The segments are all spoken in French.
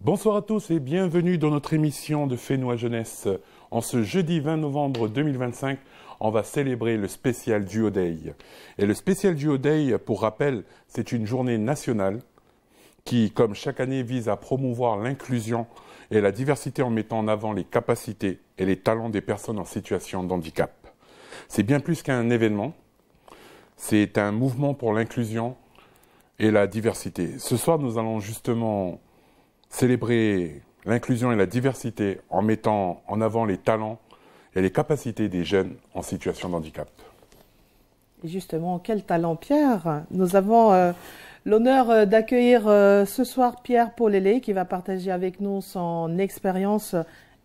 Bonsoir à tous et bienvenue dans notre émission de Fénois Jeunesse. En ce jeudi 20 novembre 2025, on va célébrer le spécial Duo Day. Et le spécial Duo Day, pour rappel, c'est une journée nationale qui, comme chaque année, vise à promouvoir l'inclusion et la diversité en mettant en avant les capacités et les talents des personnes en situation de handicap. C'est bien plus qu'un événement, c'est un mouvement pour l'inclusion et la diversité. Ce soir, nous allons justement célébrer l'inclusion et la diversité en mettant en avant les talents et les capacités des jeunes en situation de handicap. Et justement, quel talent, Pierre! Nous avons l'honneur d'accueillir ce soir Pierre Paulélé qui va partager avec nous son expérience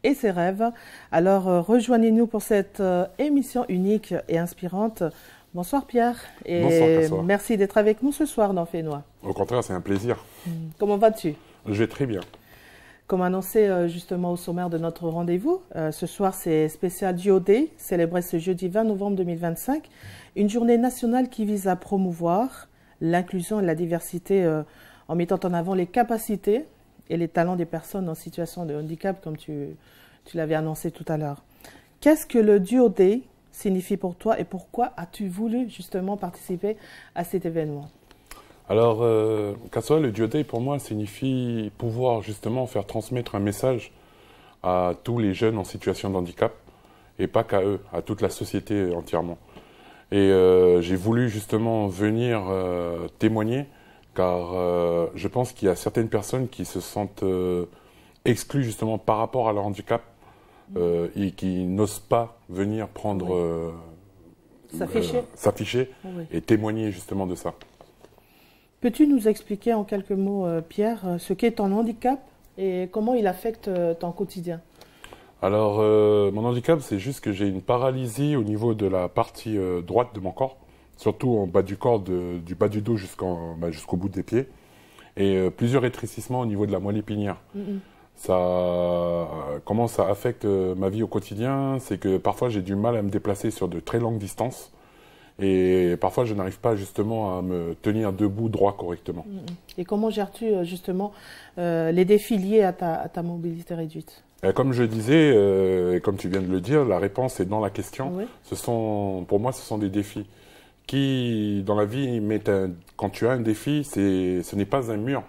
et ses rêves. Alors, rejoignez-nous pour cette émission unique et inspirante. Bonsoir Pierre et Bonsoir, merci d'être avec nous ce soir dans Fénois. Au contraire, c'est un plaisir. Comment vas-tu? Je vais très bien. Comme annoncé justement au sommaire de notre rendez-vous, ce soir c'est spécial Duo Day, célébré ce jeudi 20 novembre 2025, une journée nationale qui vise à promouvoir l'inclusion et la diversité en mettant en avant les capacités et les talents des personnes en situation de handicap, comme tu l'avais annoncé tout à l'heure. Qu'est-ce que le Duo Day signifie pour toi et pourquoi as-tu voulu justement participer à cet événement? Alors, Kassoa, le Duo Day pour moi signifie pouvoir justement faire transmettre un message à tous les jeunes en situation de handicap et pas qu'à eux, à toute la société entièrement. Et j'ai voulu justement venir témoigner car je pense qu'il y a certaines personnes qui se sentent exclues justement par rapport à leur handicap et qui n'osent pas venir prendre s'afficher et témoigner justement de ça. Peux-tu nous expliquer en quelques mots, Pierre, ce qu'est ton handicap et comment il affecte ton quotidien? Alors, mon handicap, c'est juste que j'ai une paralysie au niveau de la partie droite de mon corps, surtout en bas du corps, du bas du dos jusqu'au bout des pieds, et plusieurs rétrécissements au niveau de la moelle épinière. Comment ça affecte ma vie au quotidien? C'est que parfois j'ai du mal à me déplacer sur de très longues distances. Et parfois, je n'arrive pas justement à me tenir debout droit correctement. Et comment gères-tu justement les défis liés à ta mobilité réduite? Comme je disais, et comme tu viens de le dire, la réponse est dans la question. Oui. Pour moi, ce sont des défis qui, dans la vie, quand tu as un défi, ce n'est pas un mur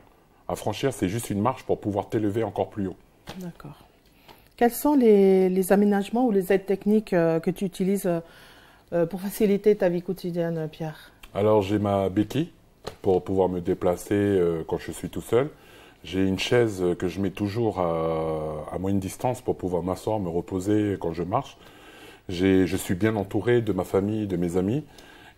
à franchir, c'est juste une marche pour pouvoir t'élever encore plus haut. D'accord. Quels sont les aménagements ou les aides techniques que tu utilises pour faciliter ta vie quotidienne, Pierre? Alors, j'ai ma béquille pour pouvoir me déplacer quand je suis tout seul. J'ai une chaise que je mets toujours à moyenne distance pour pouvoir m'asseoir, me reposer quand je marche. Je suis bien entouré de ma famille, de mes amis.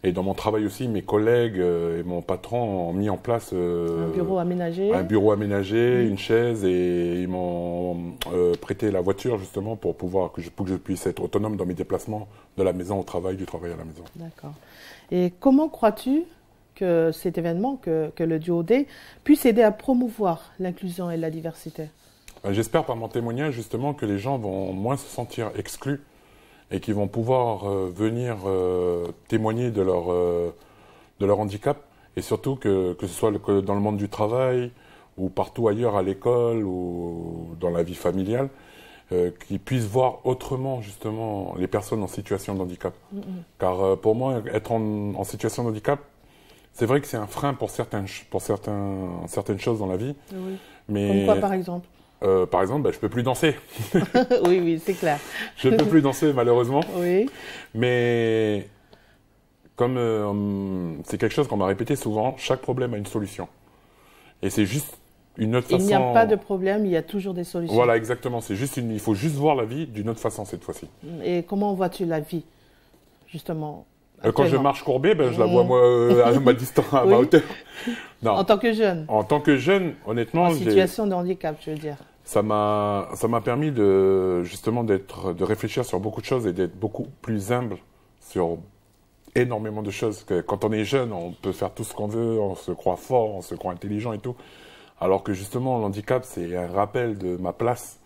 Et dans mon travail aussi, mes collègues et mon patron ont mis en place un bureau aménagé, une chaise, et ils m'ont prêté la voiture justement pour que je puisse être autonome dans mes déplacements de la maison au travail, du travail à la maison. D'accord. Et comment crois-tu que cet événement, que le Duo Day, puisse aider à promouvoir l'inclusion et la diversité? J'espère par mon témoignage justement que les gens vont moins se sentir exclus et qui vont pouvoir venir témoigner de leur handicap, et surtout que ce soit dans le monde du travail ou partout ailleurs à l'école ou dans la vie familiale, qu'ils puissent voir autrement justement les personnes en situation de handicap. Car pour moi, être en situation de handicap, c'est vrai que c'est un frein pour certaines choses dans la vie. Oui. Mais, comme quoi par exemple? Par exemple, je ne peux plus danser. Oui, c'est clair. Je ne peux plus danser, malheureusement. Oui. Mais comme c'est quelque chose qu'on m'a répété souvent, chaque problème a une solution. Et c'est juste une autre façon... Il n'y a pas de problème, il y a toujours des solutions. Voilà, exactement. Il faut juste voir la vie d'une autre façon cette fois-ci. Et comment vois-tu la vie, justement? Quand je marche courbée, je la vois moi, à ma distance, à ma hauteur. Non. En tant que jeune? En tant que jeune, honnêtement... En situation de handicap, je veux dire. Ça m'a permis justement de réfléchir sur beaucoup de choses et d'être beaucoup plus humble sur énormément de choses. Quand on est jeune, on peut faire tout ce qu'on veut, on se croit fort, on se croit intelligent et tout. Alors que justement, l'handicap, c'est un rappel de ma place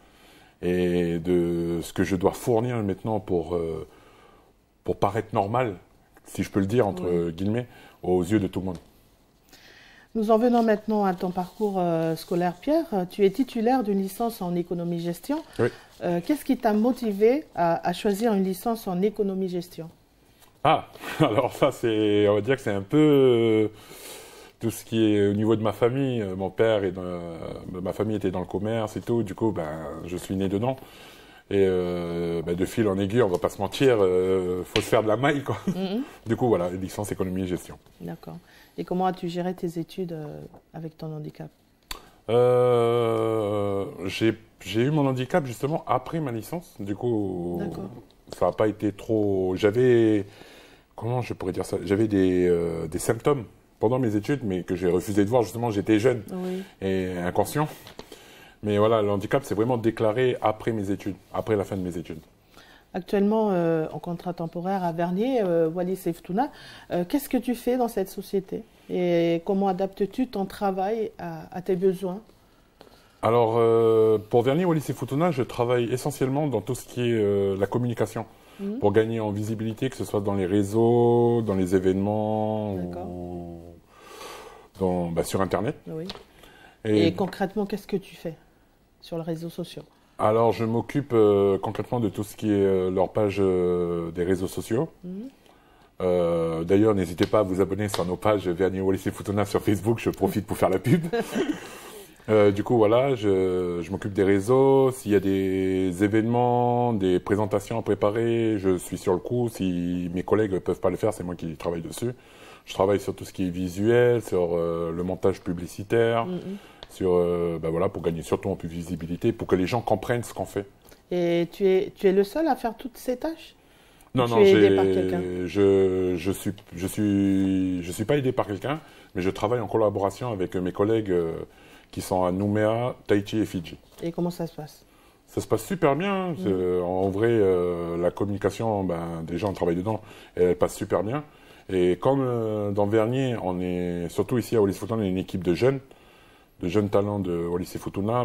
et de ce que je dois fournir maintenant pour paraître normal, si je peux le dire entre guillemets, aux yeux de tout le monde. Nous en venons maintenant à ton parcours scolaire, Pierre. Tu es titulaire d'une licence en économie-gestion. Oui. Qu'est-ce qui t'a motivé à choisir une licence en économie-gestion? Ah, alors ça, on va dire que c'est un peu tout ce qui est au niveau de ma famille. Mon père ma famille était dans le commerce et tout. Du coup, je suis né dedans. Et de fil en aiguille, on va pas se mentir, faut se faire de la maille, quoi. Du coup, voilà, licence économie et gestion. D'accord. Et comment as-tu géré tes études avec ton handicap? J'ai eu mon handicap justement après ma licence. Du coup, D'accord. ça n'a pas été trop. Comment je pourrais dire ça? J'avais des symptômes pendant mes études, mais que j'ai refusé de voir. Justement, j'étais jeune Oui. et inconscient. Mais voilà, le handicap, c'est vraiment déclaré après mes études, après la fin de mes études. Actuellement, en contrat temporaire à Vernier, Wallis et Futuna, qu'est-ce que tu fais dans cette société? Et comment adaptes-tu ton travail à tes besoins? Alors, pour Vernier, Wallis et Futuna, je travaille essentiellement dans tout ce qui est la communication, pour gagner en visibilité, que ce soit dans les réseaux, dans les événements, ou sur Internet. Oui. Et concrètement, qu'est-ce que tu fais sur les réseaux sociaux? Alors, je m'occupe concrètement de tout ce qui est leur page des réseaux sociaux. D'ailleurs, n'hésitez pas à vous abonner sur nos pages Vernier, Wallis et Futuna sur Facebook. Je profite pour faire la pub. Du coup, voilà, je m'occupe des réseaux. S'il y a des événements, des présentations à préparer, je suis sur le coup. Si mes collègues ne peuvent pas le faire, c'est moi qui travaille dessus. Je travaille sur tout ce qui est visuel, sur le montage publicitaire, sur pour gagner surtout en visibilité, pour que les gens comprennent ce qu'on fait. Et tu es le seul à faire toutes ces tâches? Non, tu es aidé par quelqu'un? Je suis pas aidé par quelqu'un, mais je travaille en collaboration avec mes collègues qui sont à Nouméa, Tahiti et Fidji. Et comment ça se passe? Ça se passe super bien. En vrai, la communication, des gens travaillent dedans et elle passe super bien. Et comme dans Vernier, on est, surtout ici à Wallis et Futuna, on est une équipe de jeunes talents de Wallis et Futuna,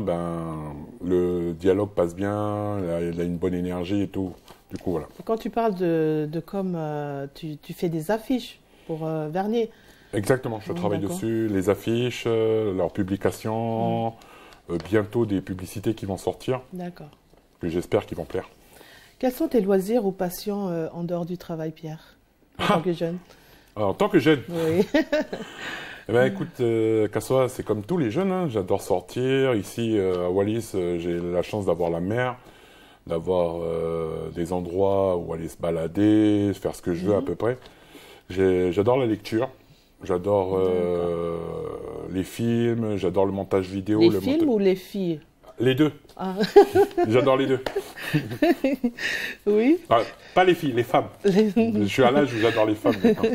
le dialogue passe bien, il a une bonne énergie et tout. Du coup, voilà. Et quand tu parles de com, tu fais des affiches pour Vernier? Exactement, je travaille dessus, les affiches, leurs publications, bientôt des publicités qui vont sortir. D'accord. Que j'espère qu'ils vont plaire. Quels sont tes loisirs ou passions en dehors du travail, Pierre, en tant que jeune? Alors, en tant que jeune? Oui. Écoute, Kassoa, c'est comme tous les jeunes, hein. J'adore sortir. Ici, à Wallis, j'ai la chance d'avoir la mer, d'avoir des endroits où aller se balader, faire ce que je veux à peu près. J'adore la lecture. J'adore les films, j'adore le montage vidéo. Les films ou les filles? Les deux. Ah. J'adore les deux. Oui. Ah, pas les filles, les femmes. Je suis à l'âge où j'adore les femmes maintenant.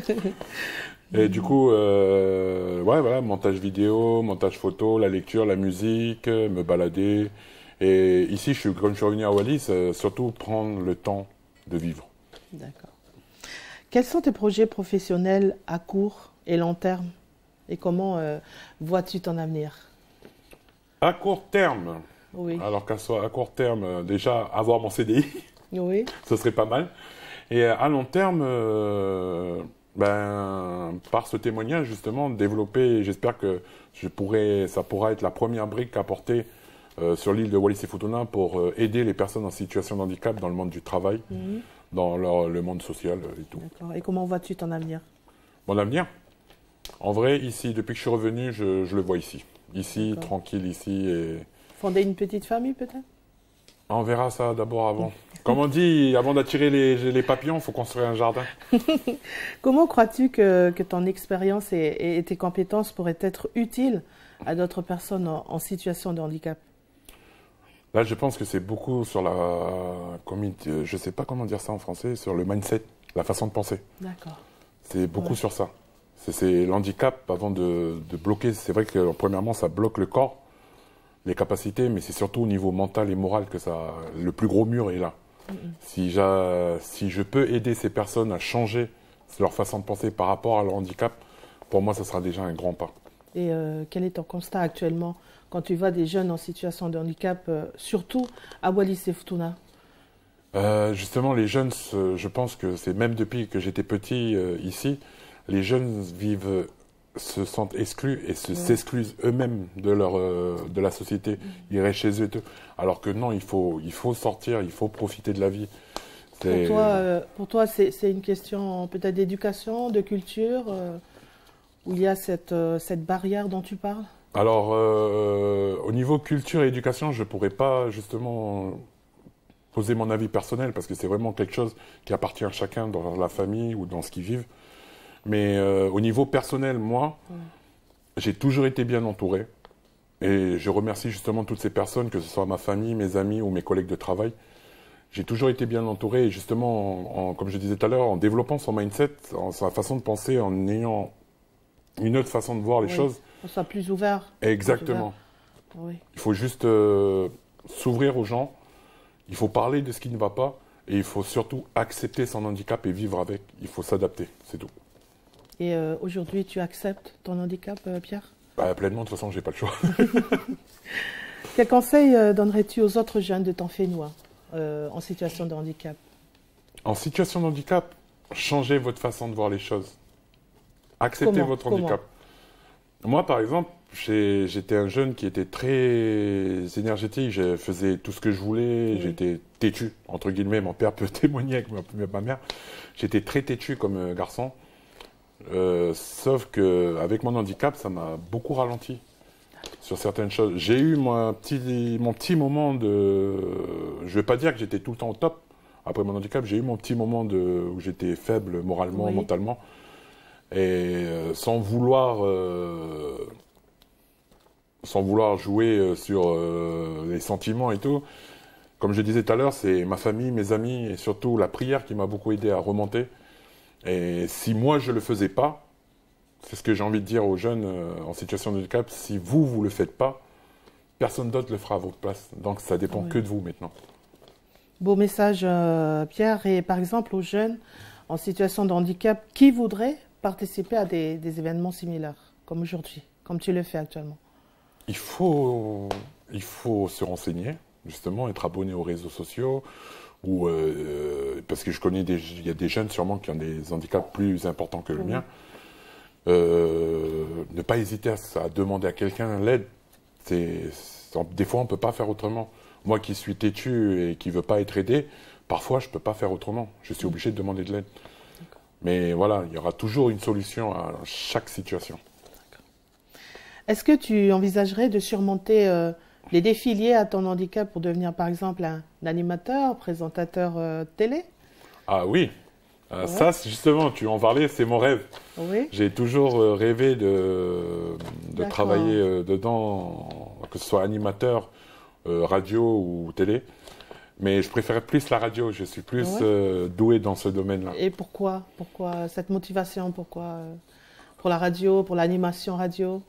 Et du coup, montage vidéo, montage photo, la lecture, la musique, me balader. Et ici, comme je suis revenu à Wallis, surtout prendre le temps de vivre. D'accord. Quels sont tes projets professionnels à court et long terme? Et comment vois-tu ton avenir? À court terme? Oui. Alors qu'à court terme, déjà, avoir mon CDI. Oui. Ce serait pas mal. Et à long terme, par ce témoignage, justement, développer, j'espère que ça pourra être la première brique à porter sur l'île de Wallis et Futuna pour aider les personnes en situation de handicap dans le monde du travail, dans le monde social et tout. D'accord. Et comment vois-tu ton avenir? Mon avenir? En vrai, ici, depuis que je suis revenu, je le vois ici. Ici, tranquille, ici. Et... Fonder une petite famille, peut-être? On verra ça d'abord avant. Comme on dit, avant d'attirer les papillons, il faut construire un jardin. Comment crois-tu que ton expérience et tes compétences pourraient être utiles à d'autres personnes en situation de handicap? Là, je pense que c'est beaucoup sur je ne sais pas comment dire ça en français, sur le mindset, la façon de penser. D'accord. C'est beaucoup sur ça. C'est l'handicap avant de bloquer. C'est vrai que premièrement, ça bloque le corps, les capacités, mais c'est surtout au niveau mental et moral que le plus gros mur est là. Si je peux aider ces personnes à changer leur façon de penser par rapport à leur handicap, pour moi, ça sera déjà un grand pas. Et quel est ton constat actuellement quand tu vois des jeunes en situation de handicap, surtout à Wallis et Futuna? Justement, les jeunes, je pense que c'est même depuis que j'étais petit ici, les jeunes vivent se sentent exclus et s'exclusent eux-mêmes de la société. Ils restent chez eux et tout. Alors que non, il faut sortir, il faut profiter de la vie. Pour toi, c'est une question peut-être d'éducation, de culture, où il y a cette barrière dont tu parles? Alors, au niveau culture et éducation, je ne pourrais pas justement poser mon avis personnel parce que c'est vraiment quelque chose qui appartient à chacun dans la famille ou dans ce qu'ils vivent. Mais au niveau personnel, moi, j'ai toujours été bien entouré. Et je remercie justement toutes ces personnes, que ce soit ma famille, mes amis ou mes collègues de travail. J'ai toujours été bien entouré et justement, comme je disais tout à l'heure, en développant son mindset, sa façon de penser, en ayant une autre façon de voir les choses. On soit plus ouvert. Exactement. Plus ouvert. Oui. Il faut juste s'ouvrir aux gens, il faut parler de ce qui ne va pas et il faut surtout accepter son handicap et vivre avec. Il faut s'adapter, c'est tout. Et aujourd'hui, tu acceptes ton handicap, Pierre? Pleinement, de toute façon, je n'ai pas le choix. Quel conseil donnerais-tu aux autres jeunes de ton Fénois en situation de handicap? En situation de handicap, changez votre façon de voir les choses. Acceptez votre handicap. Moi, par exemple, j'étais un jeune qui était très énergétique. Je faisais tout ce que je voulais. J'étais têtu, entre guillemets. Mon père peut témoigner avec ma mère. J'étais très têtu comme garçon. Sauf qu'avec mon handicap, ça m'a beaucoup ralenti sur certaines choses. J'ai eu mon petit moment de... Je ne vais pas dire que j'étais tout le temps au top. Après mon handicap, j'ai eu mon petit moment où j'étais faible moralement, mentalement. Et sans vouloir jouer sur les sentiments et tout, comme je disais tout à l'heure, c'est ma famille, mes amis et surtout la prière qui m'a beaucoup aidé à remonter. Et si moi je le faisais pas, c'est ce que j'ai envie de dire aux jeunes en situation de handicap, si vous le faites pas, personne d'autre le fera à votre place. Donc ça dépend que de vous maintenant. Beau message, Pierre. Et par exemple, aux jeunes en situation de handicap, qui voudraient participer à des événements similaires, comme aujourd'hui, comme tu le fais actuellement? Il faut se renseigner, justement, être abonné aux réseaux sociaux, ou parce que il y a des jeunes sûrement qui ont des handicaps plus importants que le mien. Ne pas hésiter à demander à quelqu'un l'aide. Des fois, on ne peut pas faire autrement. Moi qui suis têtu et qui ne veux pas être aidé, parfois, je ne peux pas faire autrement. Je suis obligé de demander de l'aide. Mais voilà, il y aura toujours une solution à chaque situation. Est-ce que tu envisagerais de surmonter les défis liés à ton handicap pour devenir, par exemple, un animateur, présentateur télé? Ah oui, ça, justement, tu en parlais, c'est mon rêve. Oui. J'ai toujours rêvé de travailler dedans, que ce soit animateur, radio ou télé. Mais je préférais plus la radio, je suis plus doué dans ce domaine-là. Et pourquoi cette motivation? Pourquoi pour la radio, pour l'animation radio?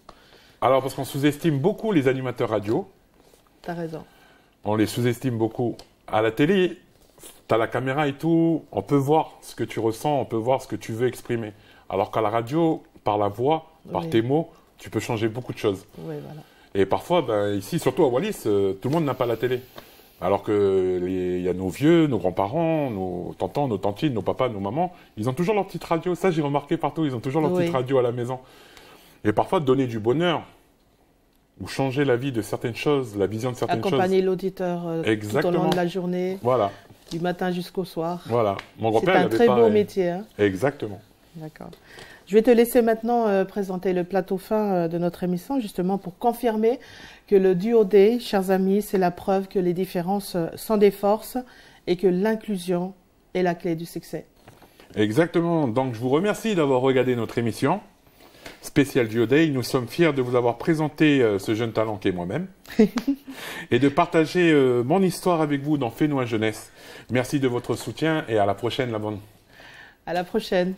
Alors, parce qu'on sous-estime beaucoup les animateurs radio. T'as raison. On les sous-estime beaucoup. À la télé, tu as la caméra et tout, on peut voir ce que tu ressens, on peut voir ce que tu veux exprimer. Alors qu'à la radio, par la voix, par tes mots, tu peux changer beaucoup de choses. Oui, voilà. Et parfois, ici, surtout à Wallis, tout le monde n'a pas la télé. Alors qu'il y a nos vieux, nos grands-parents, nos tontons, nos tantines, nos papas, nos mamans, ils ont toujours leur petite radio. Ça, j'ai remarqué partout, ils ont toujours leur petite radio à la maison. Et parfois, donner du bonheur ou changer la vie de certaines choses, la vision de certaines choses. Accompagner l'auditeur tout au long de la journée, du matin jusqu'au soir. Voilà. Mon grand-père, c'est un très beau métier. Hein. Exactement. D'accord. Je vais te laisser maintenant présenter le plateau fin de notre émission, justement pour confirmer que le Duo Day, chers amis, c'est la preuve que les différences sont des forces et que l'inclusion est la clé du succès. Exactement. Donc, je vous remercie d'avoir regardé notre émission spéciale Duo Day. Nous sommes fiers de vous avoir présenté ce jeune talent qu'est moi-même et de partager mon histoire avec vous dans Fénois Jeunesse. Merci de votre soutien et à la prochaine, la bande. À la prochaine.